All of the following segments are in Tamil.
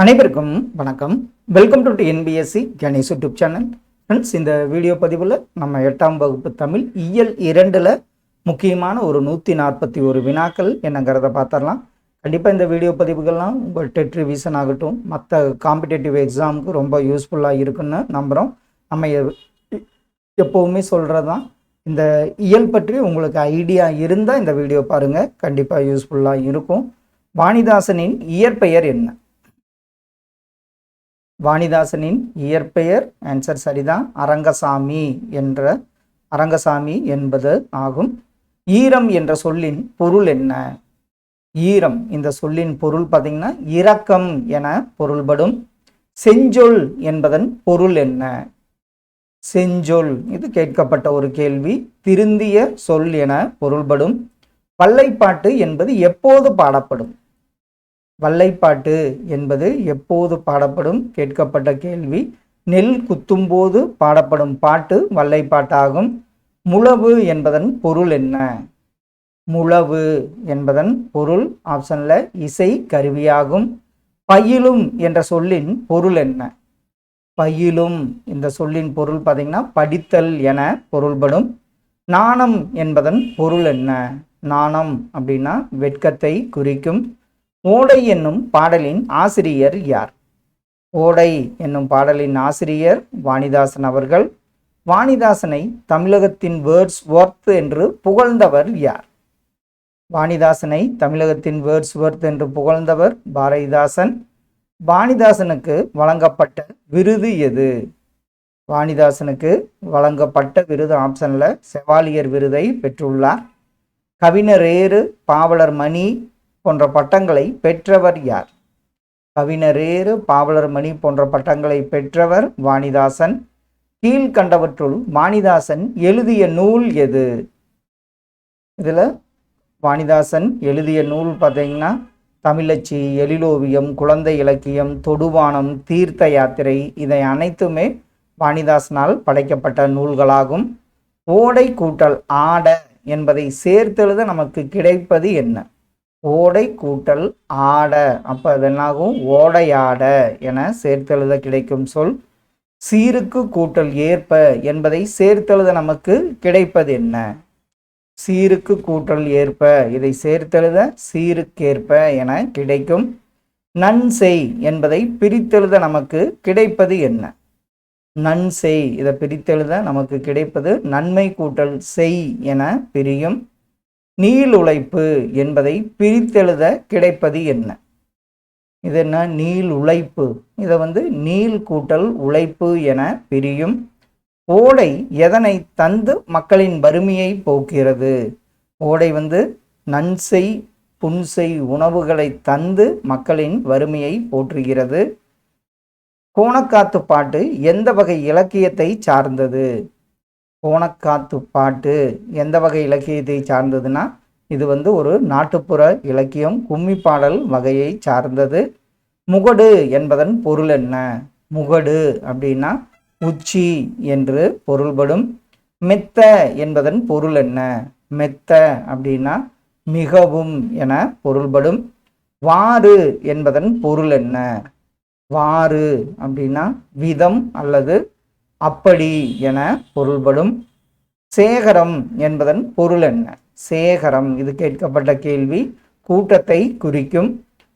அனைவருக்கும் வணக்கம். Welcome to NPSC Ganesh YouTube channel. Friends, இந்த வீடியோ பதிவில் நம்ம 8ஆம் வகுப்பு தமிழ் இயல் 2ல் முக்கியமான ஒரு 141 வினாக்கள் என்னங்கிறத பார்த்துடலாம். கண்டிப்பாக இந்த வீடியோ பதிவுகள்லாம் உங்கள் டெட் ரிவிஷன் ஆகட்டும், மற்ற காம்படிட்டிவ் எக்ஸாமுக்கு ரொம்ப யூஸ்ஃபுல்லாக இருக்குன்னு நம்புகிறோம். நம்ம எப்போவுமே சொல்கிறது தான், இந்த இயல் பற்றி உங்களுக்கு ஐடியா இருந்தால் இந்த வீடியோ பாருங்கள், கண்டிப்பாக யூஸ்ஃபுல்லாக இருக்கும். வாணிதாசனின் இயற்பெயர் என்ன? வாணிதாசனின் இயற்பெயர் ஆன்சர் சரிதான், அரங்கசாமி என்பது ஆகும். ஈரம் என்ற சொல்லின் பொருள் என்ன? ஈரம் இந்த சொல்லின் பொருள் பார்த்தீங்கன்னா இரக்கம் என பொருள்படும். செஞ்சொல் என்பதன் பொருள் என்ன? செஞ்சொல் இது கேட்கப்பட்ட ஒரு கேள்வி. திருந்திய சொல் என பொருள்படும். வல்லைப்பாட்டு என்பது எப்போது பாடப்படும்? வல்லைப்பாட்டு என்பது எப்போது பாடப்படும் கேட்கப்பட்ட கேள்வி. நெல் குத்தும்போது பாடப்படும் பாட்டு வல்லைப்பாட்டாகும். முழவு என்பதன் பொருள் என்ன? முழவு என்பதன் பொருள் ஆப்ஷன்ல இசை கருவியாகும். பயிலும் என்ற சொல்லின் பொருள் என்ன? பயிலும் இந்த சொல்லின் பொருள் பார்த்தீங்கன்னா படித்தல் என பொருள்படும். நாணம் என்பதன் பொருள் என்ன? நாணம் அப்படின்னா வெட்கத்தை குறிக்கும். ஓடை என்னும் பாடலின் ஆசிரியர் யார்? ஓடை என்னும் பாடலின் ஆசிரியர் வாணிதாசன் அவர்கள். வாணிதாசனை தமிழகத்தின் வேர்ட்ஸ்வொர்த் என்று புகழ்ந்தவர் யார்? வாணிதாசனை தமிழகத்தின் வேர்ட்ஸ்வொர்த் என்று புகழ்ந்தவர் பாரதிதாசன். வாணிதாசனுக்கு வழங்கப்பட்ட விருது எது? வாணிதாசனுக்கு வழங்கப்பட்ட விருது ஆப்ஷன்ல செவாலியர் விருதை பெற்றுள்ளார். கவிஞரேறு, பாவலர் மணி போன்ற பட்டங்களை பெற்றவர் யார்? கவிஞரேறு, பாவலர் மணி போன்ற பட்டங்களை பெற்றவர் வாணிதாசன். கீழ்கண்டவற்றுள் வாணிதாசன் எழுதிய நூல் எது? இதில் வாணிதாசன் எழுதிய நூல் பார்த்தீங்கன்னா தமிழச்சி, எழிலோவியம், குழந்தை இலக்கியம், தொடுவானம், தீர்த்த யாத்திரை, இதை அனைத்துமே வாணிதாசனால் படைக்கப்பட்ட நூல்களாகும். ஓடை கூட்டல் ஆட என்பதை சேர்த்தெழுத நமக்கு கிடைப்பது என்ன? ஓடை கூட்டல் ஆட, அப்போ அதென்னாகும் ஓடையாட என சேர்த்தெழுத கிடைக்கும் சொல். சீருக்கு கூட்டல் ஏற்ப என்பதை சேர்த்தெழுத நமக்கு கிடைப்பது என்ன? சீருக்கு கூட்டல் ஏற்ப, இதை சேர்த்தெழுத சீருக்கேற்ப என கிடைக்கும். நன்செய் என்பதை பிரித்தெழுத நமக்கு கிடைப்பது என்ன? நன்செய், இதை பிரித்தெழுத நமக்கு கிடைப்பது நன்மை கூட்டல் செய் என பிரியும். நீள் உழைப்பு என்பதை பிரித்தெழுத கிடைப்பது என்ன? இது என்ன? நீள் உழைப்பு, இதை நீள் கூட்டல் உழைப்பு என பிரியும். ஓடை எதனை தந்து மக்களின் வறுமையை போக்குகிறது? ஓடை நன்செய் புன்செய் உணவுகளை தந்து மக்களின் வறுமையை போற்றுகிறது. கோணக்காத்து பாட்டு எந்த வகை இலக்கியத்தை சார்ந்தது? கோணக்காத்து பாட்டு எந்த வகை இலக்கியத்தை சார்ந்ததுன்னா இது ஒரு நாட்டுப்புற இலக்கியம், கும்மி பாடல் வகையை சார்ந்தது. முகடு என்பதன் பொருள் என்ன? முகடு அப்படின்னா உச்சி என்று பொருள்படும். மெத்த என்பதன் பொருள் என்ன? மெத்த அப்படின்னா மிகவும் என பொருள்படும். வாறு என்பதன் பொருள் என்ன? வாறு அப்படின்னா விதம் அல்லது அப்படி என பொருள்படும். சேகரம் என்பதன் பொருள் என்ன? சேகரம் இது கேட்கப்பட்ட கேள்வி, கூட்டத்தை குறிக்கும்.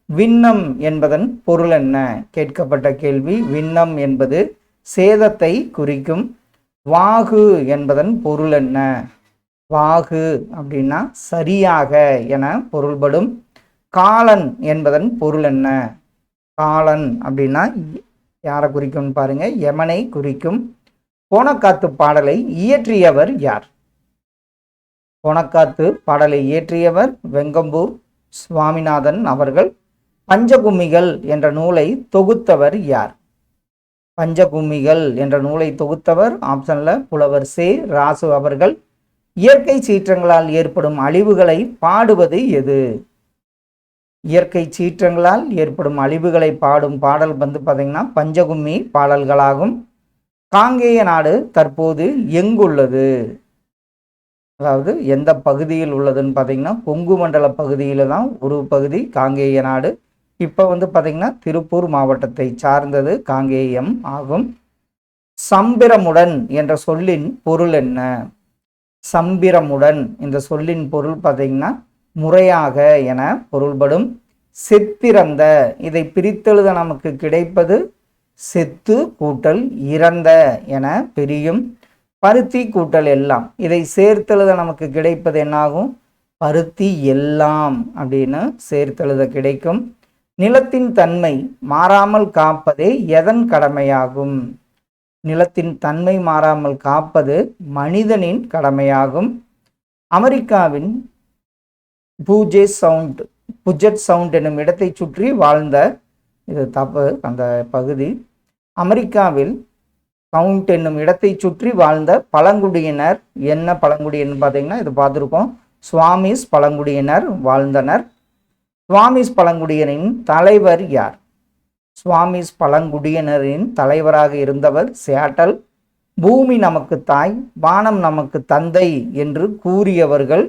விண்ணம் என்பதன் பொருள் என்ன? கேட்கப்பட்ட கேள்வி. விண்ணம் என்பது சேதத்தை குறிக்கும். வாகு என்பதன் பொருள் என்ன? வாகு அப்படின்னா சரியாக என பொருள்படும். காலன் என்பதன் பொருள் என்ன? காலன் அப்படின்னா யாரை குறிக்கும்னு பாருங்க, யமனை குறிக்கும். கோணக்காத்து பாடலை இயற்றியவர் யார்? கோணக்காத்து பாடலை இயற்றியவர் வெங்கம்பூர் சுவாமிநாதன் அவர்கள். பஞ்சகும்மிகள் என்ற நூலை தொகுத்தவர் யார்? பஞ்சகும்மிகள் என்ற நூலை தொகுத்தவர் ஆப்ஷன்ல புலவர் சே ராசு அவர்கள். இயற்கை சீற்றங்களால் ஏற்படும் அழிவுகளை பாடுவது எது? இயற்கை சீற்றங்களால் ஏற்படும் அழிவுகளை பாடும் பாடல் பார்த்தீங்கன்னா பஞ்சகும்மி பாடல்களாகும். காங்கேய நாடு தற்போது எங்குள்ளது? அதாவது எந்த பகுதியில் உள்ளதுன்னு பார்த்தீங்கன்னா கொங்கு மண்டல பகுதியில் தான் ஒரு பகுதி காங்கேய நாடு. இப்போ வந்து பார்த்திங்கன்னா திருப்பூர் மாவட்டத்தை சார்ந்தது காங்கேயம் ஆகும். சம்பிரமுடன் என்ற சொல்லின் பொருள் என்ன? சம்பிரமுடன் இந்த சொல்லின் பொருள் பார்த்திங்கன்னா முறையாக என பொருள்படும். செத்திறந்த இதை பிரித்தெழுத நமக்கு கிடைப்பது செத்து கூட்டல் இறந்த என பிரியும். பருத்தி கூட்டல் எல்லாம் இதை சேர்த்தெழுத நமக்கு கிடைப்பது என்னாகும்? பருத்தி எல்லாம் அப்படின்னு சேர்த்தெழுத கிடைக்கும். நிலத்தின் தன்மை மாறாமல் காப்பதே எதன் கடமையாகும்? நிலத்தின் தன்மை மாறாமல் காப்பது மனிதனின் கடமையாகும். அமெரிக்காவின் புஜெட் சவுண்ட் என்னும் இடத்தை சுற்றி வாழ்ந்த, இது தப்பு அந்த பகுதி, அமெரிக்காவில் சவுண்ட் என்னும் இடத்தை சுற்றி வாழ்ந்த பழங்குடியினர் என்ன பழங்குடியினர் பார்த்தீங்கன்னா இது பார்த்துருக்கோம். சுவாமிஸ் பழங்குடியினர் வாழ்ந்தனர். சுவாமிஸ் பழங்குடியினரின் தலைவர் யார்? சுவாமிஸ் பழங்குடியினரின் தலைவராக இருந்தவர் சியாட்டல். பூமி நமக்கு தாய், வானம் நமக்கு தந்தை என்று கூறியவர்கள்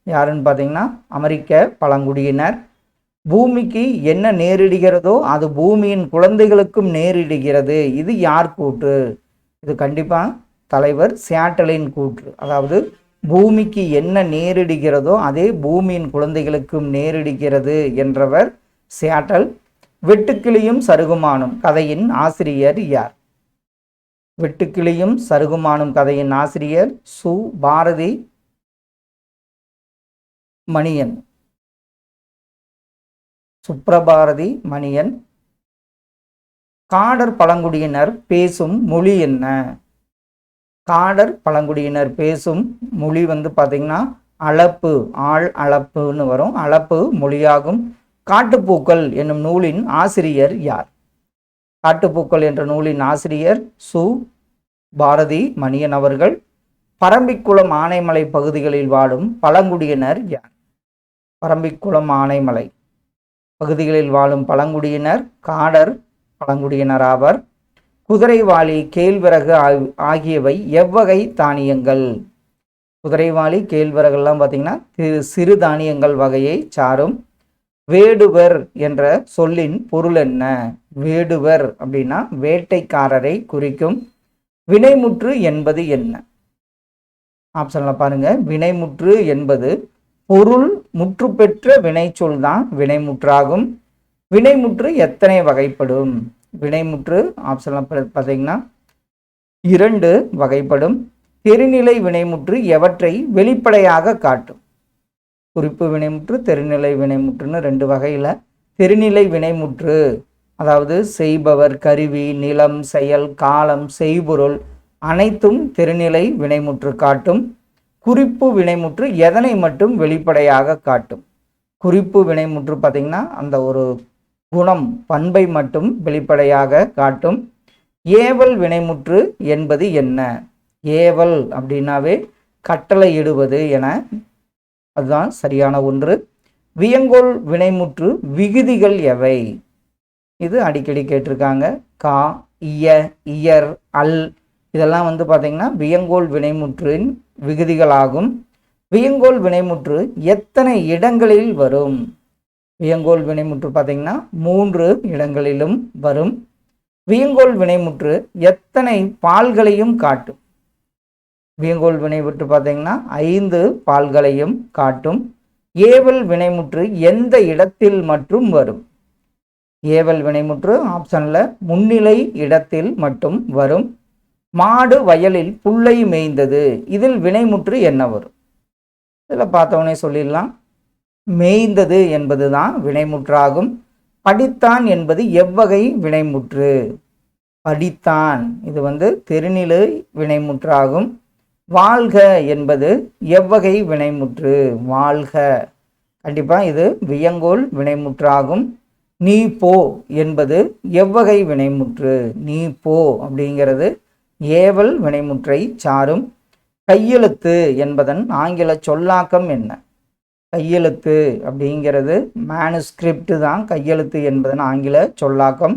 யாருன்னு பார்த்தீங்கன்னா அமெரிக்க பழங்குடியினர். பூமிக்கு என்ன நேரிடுகிறதோ அது பூமியின் குழந்தைகளுக்கும் நேரிடுகிறது. இது யார் கூற்று? இது கண்டிப்பாக தலைவர் சியாட்டலின் கூற்று. அதாவது பூமிக்கு என்ன நேரிடுகிறதோ அதே பூமியின் குழந்தைகளுக்கும் நேரிடுகிறது என்றவர் சியாட்டல். வெட்டுக்கிளியும் சருகுமானும் கதையின் ஆசிரியர் யார்? வெட்டுக்கிளியும் சருகுமானும் கதையின் ஆசிரியர் சு. பாரதி மணியன். சுப்ரபாரதி மணியன். காடர் பழங்குடியினர் பேசும் மொழி என்ன? காடர் பழங்குடியினர் பேசும் மொழி வந்து பார்த்தீங்கன்னா அளப்பு, ஆள் அளப்புன்னு வரும், அளப்பு மொழியாகும். காட்டுப்பூக்கள் என்னும் நூலின் ஆசிரியர் யார்? காட்டுப்பூக்கள் என்ற நூலின் ஆசிரியர் சு. பாரதி மணியன் அவர்கள். பரம்பிக்குளம் ஆனைமலை பகுதிகளில் வாழும் பழங்குடியினர் யார்? பரம்பிக்குளம் ஆனைமலை பகுதிகளில் வாழும் பழங்குடியினர் காடர் பழங்குடியினர் ஆவர். குதிரைவாலி, கேழ்வரகு ஆகியவை எவ்வகை தானியங்கள்? குதிரைவாலி, கேழ்வரகுலாம் பார்த்தீங்கன்னா சிறு தானியங்கள் வகையை சாரும். வேடுவர் என்ற சொல்லின் பொருள் என்ன? வேடுவர் அப்படின்னா வேட்டைக்காரரை குறிக்கும். வினைமுற்று என்பது என்ன? ஆப்ஷன்ல பாருங்க. வினைமுற்று என்பது பொருள் முற்று பெற்ற வினைச்சொல் தான் வினைமுற்றாகும். வினைமுற்று எத்தனை வகைப்படும்? வினைமுற்று ஆப்ஷன்ல பார்த்தீங்கன்னா 2 வகைப்படும். தெரிநிலை வினைமுற்று எவற்றை வெளிப்படையாக காட்டும்? குறிப்பு வினைமுற்று, தெரிநிலை வினைமுற்றுன்னு 2 வகையில். தெரிநிலை வினைமுற்று அதாவது செய்பவர், கருவி, நிலம், செயல், காலம், செய்பொருள் அனைத்தும் தெரிநிலை வினைமுற்று காட்டும். குறிப்பு வினைமுற்று எதனை மட்டும் வெளிப்படையாக காட்டும்? குறிப்பு வினைமுற்று பார்த்தீங்கன்னா அந்த ஒரு குணம், பண்பை மட்டும் வெளிப்படையாக காட்டும். ஏவல் வினைமுற்று என்பது என்ன? ஏவல் அப்படின்னாவே கட்டளையிடுவது என, அதுதான் சரியான ஒன்று. வியங்கோல் வினைமுற்று விகுதிகள் எவை? இது அடிக்கடி கேட்டிருக்காங்க. கா, இய, இயர், அல் இதெல்லாம் வந்து பார்த்தீங்கன்னா வியங்கோல் வினைமுற்றின் விகுதிகளாகும். வியங்கோல் வினைமுற்று எத்தனை இடங்களில் வரும்? வியங்கோல் வினைமுற்று பார்த்தீங்கன்னா 3 இடங்களிலும் வரும். வியங்கோல் வினைமுற்று எத்தனை பால்களையும் காட்டும்? வியங்கோல் வினைமுற்று பார்த்தீங்கன்னா 5 பால்களையும் காட்டும். ஏவல் வினைமுற்று எந்த இடத்தில் மட்டும் வரும்? ஏவல் வினைமுற்று ஆப்ஷன்ல முன்னிலை இடத்தில் மட்டும் வரும். மாடு வயலில் புல்லை மேய்ந்தது, இதில் வினைமுற்று என்ன வரும்? இதில் பார்த்தவொடனே சொல்லிடலாம். மேய்ந்தது என்பது தான் வினைமுற்றாகும். படித்தான் என்பது எவ்வகை வினைமுற்று? படித்தான் இது வந்து தெரிநிலை வினைமுற்றாகும். வாழ்க என்பது எவ்வகை வினைமுற்று? வாழ்க கண்டிப்பாக இது வியங்கோல் வினைமுற்றாகும். நீ போ என்பது எவ்வகை வினைமுற்று? நீ போ அப்படிங்கிறது ஏவல் வினைமுற்றை சாரும். கையெழுத்து என்பதன் ஆங்கில சொல்லாக்கம் என்ன? கையெழுத்து அப்படிங்கிறது மேனுஸ்கிரிப்ட் தான் கையெழுத்து என்பதன் ஆங்கில சொல்லாக்கம்.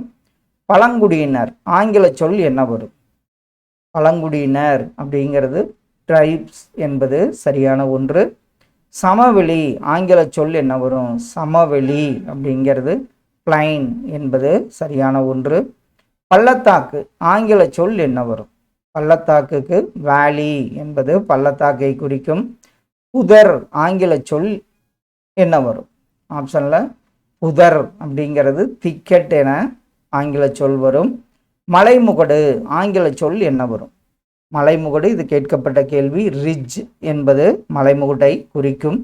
பழங்குடியினர் ஆங்கில சொல் என்ன வரும்? பழங்குடியினர் அப்படிங்கிறது ட்ரைப்ஸ் என்பது சரியான ஒன்று. சமவெளி ஆங்கில சொல் என்ன வரும்? சமவெளி அப்படிங்கிறது பிளைன் என்பது சரியான ஒன்று. பள்ளத்தாக்கு ஆங்கில சொல் என்ன வரும்? பள்ளத்தாக்குக்கு வேலி என்பது பள்ளத்தாக்கை குறிக்கும். புதர் ஆங்கில சொல் என்ன வரும்? ஆப்ஷனில் புதர் அப்படிங்கிறது திக்கெட் என ஆங்கில சொல் வரும். மலைமுகடு ஆங்கில சொல் என்ன வரும்? மலைமுகடு, இது கேட்கப்பட்ட கேள்வி. ரிட்ஜ் என்பது மலைமுகட்டை குறிக்கும்.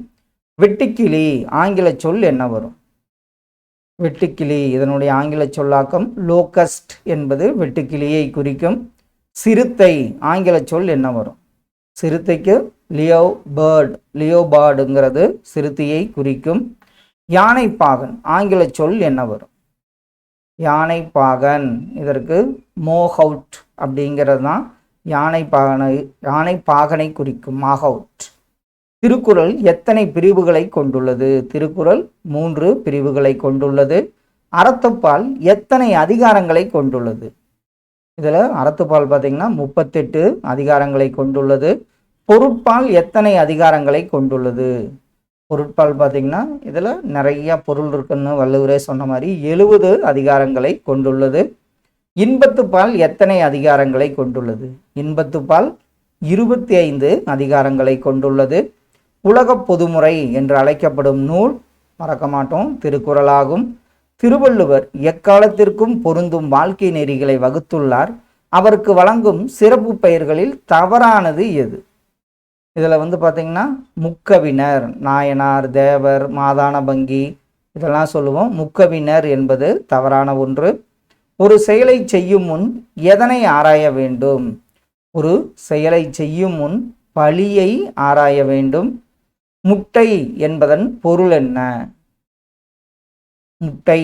வெட்டுக்கிளி ஆங்கில சொல் என்ன வரும்? வெட்டுக்கிளி, இதனுடைய ஆங்கில சொல்லாக்கம் லோகஸ்ட் என்பது வெட்டுக்கிளியை குறிக்கும். சிறுத்தை ஆங்கில சொல் என்ன வரும்? சிறுத்தைக்கு லியோபார்டுங்கிறது சிறுத்தையை குறிக்கும். யானைப்பாகன் ஆங்கில சொல் என்ன வரும்? யானைப்பாகன், இதற்கு மோஹவுட் அப்படிங்கிறது தான் யானைப்பாகனை குறிக்கும், மாஹவுட். திருக்குறள் எத்தனை பிரிவுகளை கொண்டுள்ளது? திருக்குறள் 3 பிரிவுகளை கொண்டுள்ளது. அறத்துப்பால் எத்தனை அதிகாரங்களை கொண்டுள்ளது? இதில் அறத்துப்பால் பார்த்தீங்கன்னா 38 அதிகாரங்களை கொண்டுள்ளது. பொருட்பால் எத்தனை அதிகாரங்களை கொண்டுள்ளது? பொருட்பால் பார்த்தீங்கன்னா இதில் நிறைய பொருள் இருக்குன்னு வள்ளுவரே சொன்ன மாதிரி 70 அதிகாரங்களை கொண்டுள்ளது. இன்பத்துப்பால் எத்தனை அதிகாரங்களை கொண்டுள்ளது? இன்பத்துப்பால் 25 அதிகாரங்களை கொண்டுள்ளது. உலக பொதுமுறை என்று அழைக்கப்படும் நூல், மறக்க மாட்டோம், திருக்குறளாகும். திருவள்ளுவர் எக்காலத்திற்கும் பொருந்தும் வாழ்க்கை நெறிகளை வகுத்துள்ளார். அவருக்கு வழங்கும் சிறப்பு பெயர்களில் தவறானது எது? இதில் பார்த்தீங்கன்னா முக்கவினர், நாயனார், தேவர், மாதானபங்கி இதெல்லாம் சொல்லுவோம். முக்கவினர் என்பது தவறான ஒன்று. ஒரு செயலை செய்யும் முன் எதனை ஆராய வேண்டும்? ஒரு செயலை செய்யும் முன் பழியை ஆராய வேண்டும். முட்டை என்பதன் பொருள் என்ன? முட்டை,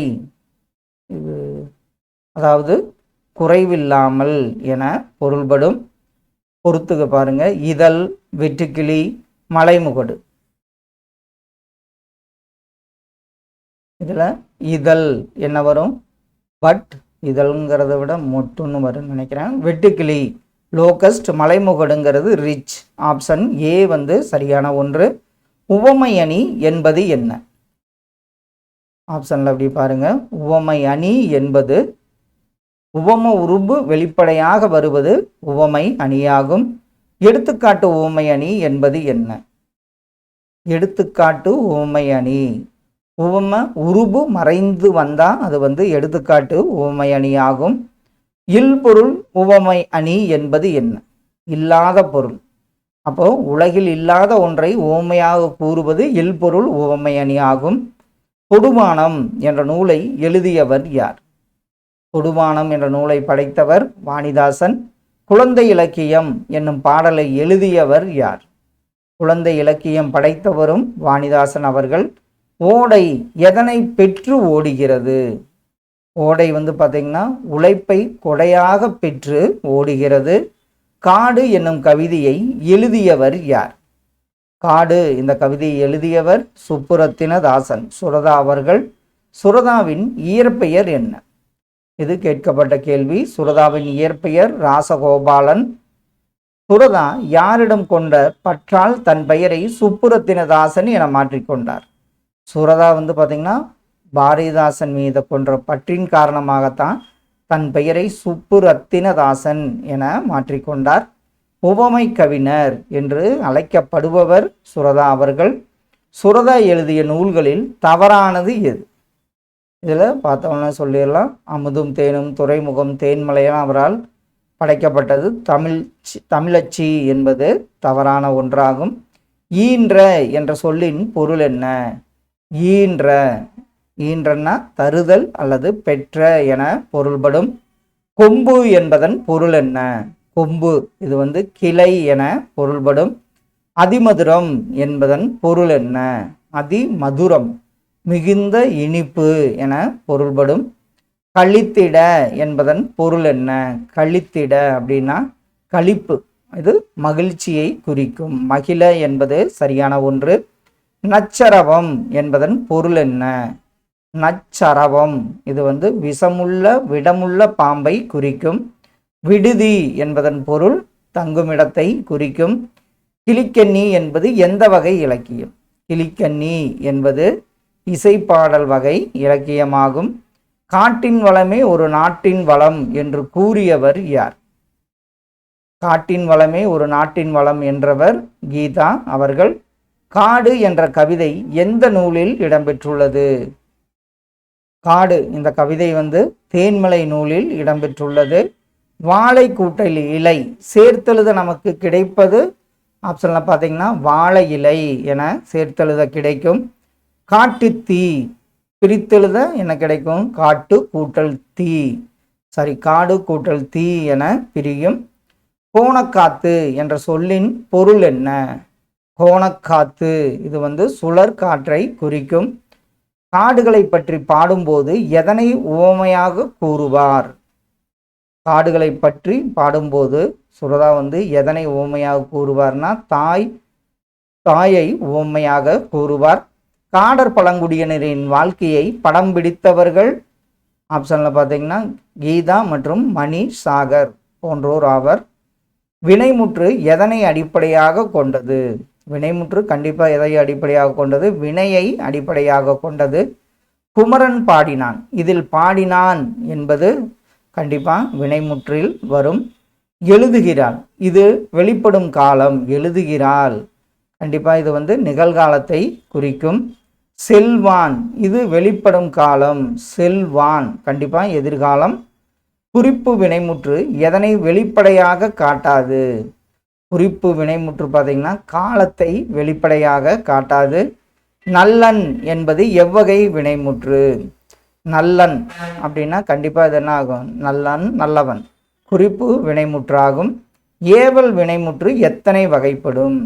இது அதாவது குறைவில்லாமல் என பொருள்படும். பொறுத்துக்க பாருங்க. இதழ், வெட்டுக்கிளி, மலைமுகடு. இதில் இதழ் என்ன வரும்? பட், இதழ்ங்கிறத விட மொட்டுன்னு வரும்னு நினைக்கிறேன். வெட்டுக்கிளி லோகஸ்ட், மலைமுகடுங்கிறது ரிச். ஆப்ஷன் ஏ சரியான ஒன்று. உவமை அணி என்பது என்ன? ஆப்ஷனில் அப்படி பாருங்க. உவமை அணி என்பது உவம உருபு வெளிப்படையாக வருவது உவமை அணியாகும். எடுத்துக்காட்டு உவமை அணி என்பது என்ன? எடுத்துக்காட்டு உவமை அணி, உவம உருபு மறைந்து வந்தால் அது எடுத்துக்காட்டு உவமை அணியாகும். இல்பொருள் உவமை அணி என்பது என்ன? இல்லாத பொருள். அப்போ உலகில் இல்லாத ஒன்றை உவமையாக கூறுவது இல்பொருள் உவமை அணி ஆகும். தொடுவானம் என்ற நூலை எழுதியவர் யார்? தொடுவானம் என்ற நூலை படைத்தவர் வாணிதாசன். குழந்தை இலக்கியம் என்னும் பாடலை எழுதியவர் யார்? குழந்தை இலக்கியம் படைத்தவரும் வாணிதாசன் அவர்கள். ஓடை எதனை பெற்று ஓடுகிறது? ஓடை பார்த்தீங்கன்னா உழைப்பை கொடையாக பெற்று ஓடுகிறது. காடு என்னும் கவிதையை எழுதியவர் யார்? காடு இந்த கவிதையை எழுதியவர் சுப்புரத்தினதாசன், சுரதா அவர்கள். சுரதாவின் இயற்பெயர் என்ன? இது கேட்கப்பட்ட கேள்வி. சுரதாவின் இயற்பெயர் ராசகோபாலன். சுரதா யாரிடம் கொண்ட பற்றால் தன் பெயரை சுப்புரத்தினதாசன் என மாற்றிக்கொண்டார்? சுரதா பார்த்தீங்கன்னா பாரதிதாசன் மீது கொன்ற பற்றின் காரணமாகத்தான் தன் பெயரை சுப்புரத்தினதாசன் என மாற்றிக்கொண்டார். உவமை கவிஞர் என்று அழைக்கப்படுபவர் சுரதா அவர்கள். சுரதா எழுதிய நூல்களில் தவறானது எது? இதில் பார்த்தோம்னா சொல்லிடலாம். அமுதும் தேனும், துறைமுகம், தேன்மலையெல்லாம் அவரால் படைக்கப்பட்டது. தமிழச்சி என்பது தவறான ஒன்றாகும். ஈன்ற என்ற சொல்லின் பொருள் என்ன? ஈன்றன்னா தருதல் அல்லது பெற்ற என பொருள்படும். கொம்பு என்பதன் பொருள் என்ன? கொம்பு இது கிளை என பொருள்படும். அதிமதுரம் என்பதன் பொருள் என்ன? அதிமதுரம் மிகுந்த இனிப்பு என பொருள்படும். கழித்திட என்பதன் பொருள் என்ன? கழித்திட அப்படின்னா களிப்பு, இது மகிழ்ச்சியை குறிக்கும். மகிழ என்பது சரியான ஒன்று. நச்சரவம் என்பதன் பொருள் என்ன? நச்சரவம் இது விஷமுள்ள விடமுள்ள பாம்பை குறிக்கும். விடுதி என்பதன் பொருள் தங்குமிடத்தை குறிக்கும். கிளிக்கண்ணி என்பது எந்த வகை இலக்கியம்? கிளிக்கண்ணி என்பது இசைப்பாடல் வகை இலக்கியமாகும். காட்டின் வளமே ஒரு நாட்டின் வளம் என்று கூறியவர் யார்? காட்டின் வளமே ஒரு நாட்டின் வளம் என்றவர் கீதா அவர்கள். காடு என்ற கவிதை எந்த நூலில் இடம்பெற்றுள்ளது? காடு இந்த கவிதை தேன்மலை நூலில் இடம்பெற்றுள்ளது. வாழை கூட்டல் இலை சேர்த்தெழுத நமக்கு கிடைப்பது ஆப்ஷன்ல பார்த்தீங்கன்னா வாழை இலை என சேர்த்தெழுத கிடைக்கும். காட்டு தீ பிரித்தெழுத என்ன கிடைக்கும்? காட்டு கூட்டல் தீ, காடு கூட்டல் தீ என பிரியும். கோணக்காத்து என்ற சொல்லின் பொருள் என்ன? கோணக்காத்து இது சுழற் காற்றை குறிக்கும். காடுகளை பற்றி பாடும்போது எதனை உவமையாக கூறுவார்? காடுகளை பற்றி பாடும்போது சுரதா எதனை உவமையாக கூறுவார்னா தாயை உவமையாக கூறுவார். காடர் பழங்குடியினரின் வாழ்க்கையை படம் பிடித்தவர்கள் ஆப்ஷன்ல பார்த்தீங்கன்னா கீதா மற்றும் மணி சாகர் போன்றோர் ஆவர். வினைமுற்று எதனை அடிப்படையாக கொண்டது? வினைமுற்று கண்டிப்பாக எதை அடிப்படையாக கொண்டது? வினையை அடிப்படையாக கொண்டது. குமரன் பாடினான், இதில் பாடினான் என்பது கண்டிப்பாக வினைமுற்றில் வரும். எழுதுகிறாள், இது வெளிப்படும் காலம். எழுதுகிறாள் கண்டிப்பாக இது நிகழ்காலத்தை குறிக்கும். செல்வான் இது வெளிப்படும் காலம். செல்வான் கண்டிப்பாக எதிர்காலம். குறிப்பு வினைமுற்று எதனை வெளிப்படையாக காட்டாது? குறிப்பு வினைமுற்று பார்த்தீங்கன்னா காலத்தை வெளிப்படையாக காட்டாது. நல்லன் என்பது எவ்வகை வினைமுற்று? நல்லன் அப்படின்னா கண்டிப்பாக இது என்ன ஆகும்? நல்லன் நல்லவன் குறிப்பு வினைமுற்றாகும். ஏவல் வினைமுற்று எத்தனை வகைப்படும்?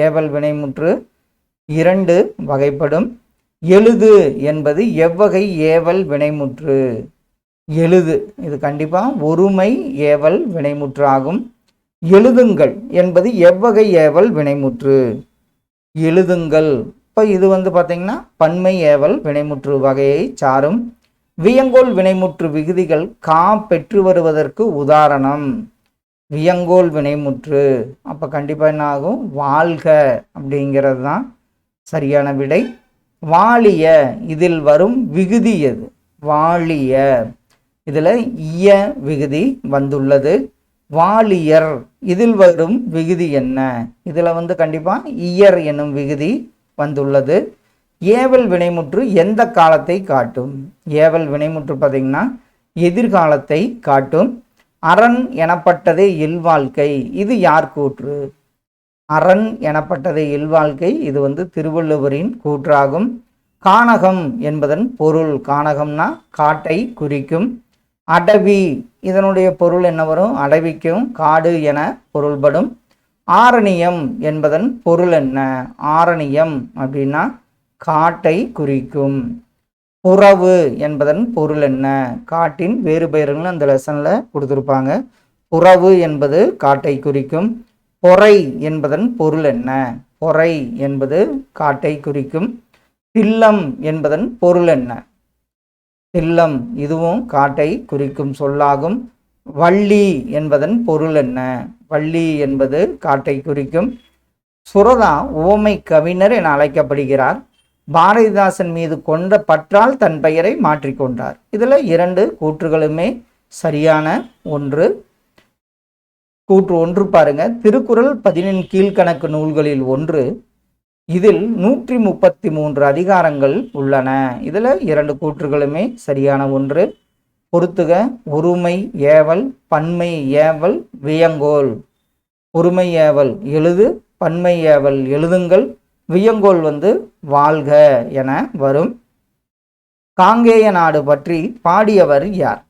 ஏவல் வினைமுற்று 2 வகைப்படும். எழுது என்பது எவ்வகை ஏவல் வினைமுற்று? எழுது இது கண்டிப்பாக ஒருமை ஏவல் வினைமுற்றாகும். எழுதுங்கள் என்பது எவ்வகை ஏவல் வினைமுற்று? எழுதுங்கள் இப்போ இது பார்த்தீங்கன்னா பன்மை ஏவல் வினைமுற்று வகையை சாரும். வியங்கோல் வினைமுற்று விகுதிகள் பெற்று வருவதற்கு உதாரணம். வியங்கோல் வினைமுற்று அப்போ கண்டிப்பாக என்ன ஆகும்? வாழ்க அப்படிங்கிறது தான் சரியான விடை. வாழிய இதில் வரும் விகுதி எது? வாழிய இதில் இய விகுதி வந்துள்ளது. வாழியர் இதில் வரும் விகுதி என்ன? இதில் கண்டிப்பாக இயர் என்னும் விகுதி வந்துள்ளது. ஏவல் வினைமுற்று எந்த காலத்தை காட்டும்? ஏவல் வினைமுற்று பார்த்தீங்கன்னா எதிர்காலத்தை காட்டும். அரண் எனப்பட்டதே இல்வாழ்க்கை இது யார் கூற்று? அரண் எனப்பட்டதே இல்வாழ்க்கை இது திருவள்ளுவரின் கூற்றாகும். கானகம் என்பதன் பொருள், கானகம்னா காட்டை குறிக்கும். அடவி இதனுடைய பொருள் என்ன வரும்? அடவிக்கும் காடு என பொருள்படும். ஆரணியம் என்பதன் பொருள் என்ன? ஆரணியம் அப்படின்னா காட்டை குறிக்கும். புறவு என்பதன் பொருள் என்ன? காட்டின் வேறு பெயர்கள் அந்த லெசனில் கொடுத்துருப்பாங்க. புறவு என்பது காட்டை குறிக்கும். பொறை என்பதன் பொருள் என்ன? பொறை என்பது காட்டை குறிக்கும். தில்லம் என்பதன் பொருள் என்ன? தில்லம் இதுவும் காட்டை குறிக்கும் சொல்லாகும். வள்ளி என்பதன் பொருள் என்ன? வள்ளி என்பது காட்டை குறிக்கும். சுரதா உவமை கவிஞர் என அழைக்கப்படுகிறார். பாரதிதாசன் மீது கொண்ட பற்றால் தன் பெயரை மாற்றிக்கொண்டார். இதில் 2 கூற்றுகளுமே சரியான ஒன்று. கூற்று 1 பாருங்க. திருக்குறள் 14 கீழ்கணக்கு நூல்களில் ஒன்று. இதில் 133 அதிகாரங்கள் உள்ளன. இதில் 2 கூற்றுகளுமே சரியான ஒன்று. பொறுத்துக. ஒருமை ஏவல், பன்மை ஏவல், வியங்கோல். ஒருமை ஏவல் எழுது, பன்மை ஏவல் எழுதுங்கள், வியங்கோல் வாழ்க என வரும். காங்கேய நாடு பற்றி பாடியவர் யார்?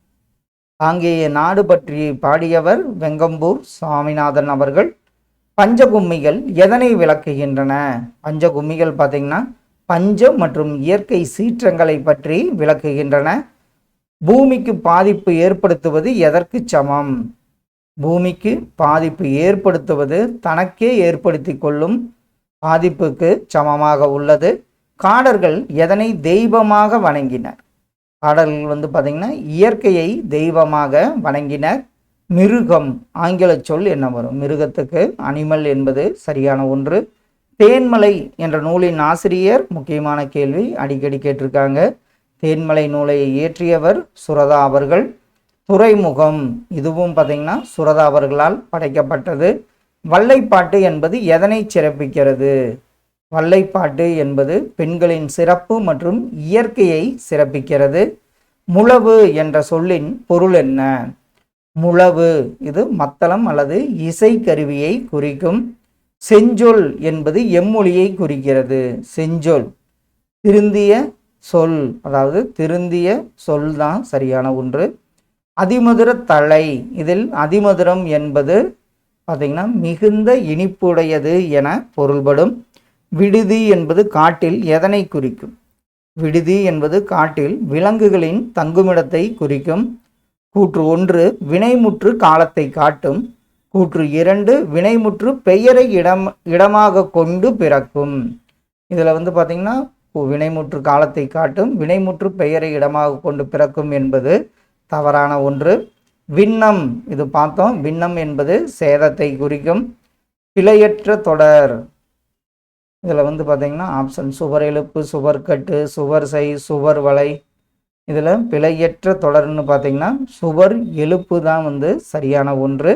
காங்கேய நாடு பற்றி பாடியவர் வெங்கம்பூர் சாமிநாதன் அவர்கள். பஞ்சகும்மிகள் எதனை விளக்குகின்றன? பஞ்சகும்மிகள் பார்த்தீங்கன்னா பஞ்சம் மற்றும் இயற்கை சீற்றங்களை பற்றி விளக்குகின்றன. பூமிக்கு பாதிப்பு ஏற்படுத்துவது எதற்கு சமம்? பூமிக்கு பாதிப்பு ஏற்படுத்துவது தனக்கே ஏற்படுத்தி கொள்ளும் பாதிப்புக்கு சமமாக உள்ளது. காடர்கள் எதனை தெய்வமாக வணங்கினர்? காடர்கள் பார்த்தீங்கன்னா இயற்கையை தெய்வமாக வணங்கினர். மிருகம் ஆங்கில சொல் என்ன வரும்? மிருகத்துக்கு அனிமல் என்பது சரியான ஒன்று. தேன்மலை என்ற நூலின் ஆசிரியர் முக்கியமான கேள்வி, அடிக்கடி கேட்டிருக்காங்க. தேன்மலை நூலை இயற்றியவர் சுரதா அவர்கள். துறைமுகம், இதுவும் பார்த்திங்கன்னா சுரதா அவர்களால் படைக்கப்பட்டது. வல்லைப்பாட்டு என்பது எதனை சிறப்பிக்கிறது? வல்லைப்பாட்டு என்பது பெண்களின் சிறப்பு மற்றும் இயற்கையை சிறப்பிக்கிறது. முழவு என்ற சொல்லின் பொருள் என்ன? முழவு இது மத்தளம் அல்லது இசைக்கருவியை குறிக்கும். செஞ்சொல் என்பது எம்மொழியை குறிக்கிறது. செஞ்சொல் திருந்திய சொல், அதாவது திருந்திய சொல் தான் சரியான ஒன்று. அதிமதுர தலை, இதில் அதிமதுரம் என்பது பார்த்திங்கன்னா மிகுந்த இனிப்புடையது என பொருள்படும். விடுதி என்பது காட்டில் எதனை குறிக்கும்? விடுதி என்பது காட்டில் விலங்குகளின் தங்குமிடத்தை குறிக்கும். கூற்று 1 வினைமுற்று காலத்தை காட்டும். கூற்று 2 வினைமுற்று பெயரை இடமாக கொண்டு பிறக்கும். இதில் பார்த்திங்கன்னா வினைமுற்று காலத்தை காட்டும், வினைமுற்று பெயரை இடமாக கொண்டு பிறக்கும் என்பது தவறான ஒன்று. விண்ணம், இது பார்த்தோம், விண்ணம் என்பது சேதத்தை குறிக்கும். பிழையற்ற தொடர், இதில் பார்த்திங்கன்னா ஆப்ஷன் சுவர் எழுப்பு, சுவர் கட்டு, சுவர் செய், சுவர் வலை. இதில் பிழையற்ற தொடர்னு பார்த்திங்கன்னா சுவர் எழுப்பு தான் சரியான ஒன்று.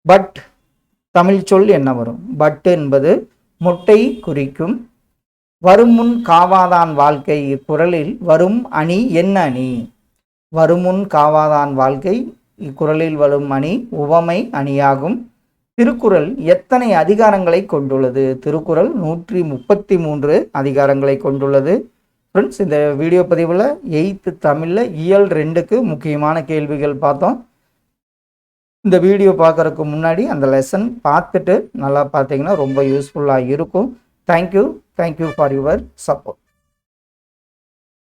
பட் தமிழ் சொல் என்ன வரும்? பட் என்பது மொட்டை குறிக்கும். வருமுன் காவாதான் வாழ்க்கை, இக்குறளில் வரும் அணி என்ன அணி? வருமுன் காவாதான் வாழ்க்கை, இக்குறளில் வரும் அணி உவமை அணியாகும். திருக்குறள் எத்தனை அதிகாரங்களை கொண்டுள்ளது? திருக்குறள் 133 அதிகாரங்களை கொண்டுள்ளது. ஃப்ரெண்ட்ஸ், இந்த வீடியோ பதிவில் 8th தமிழில் இயல் 2க்கு முக்கியமான கேள்விகள் பார்த்தோம். இந்த வீடியோ பார்க்குறதுக்கு முன்னாடி அந்த லெசன் பார்த்துட்டு நல்லா பார்த்தீங்கன்னா ரொம்ப யூஸ்ஃபுல்லாக இருக்கும். Thank you for your support.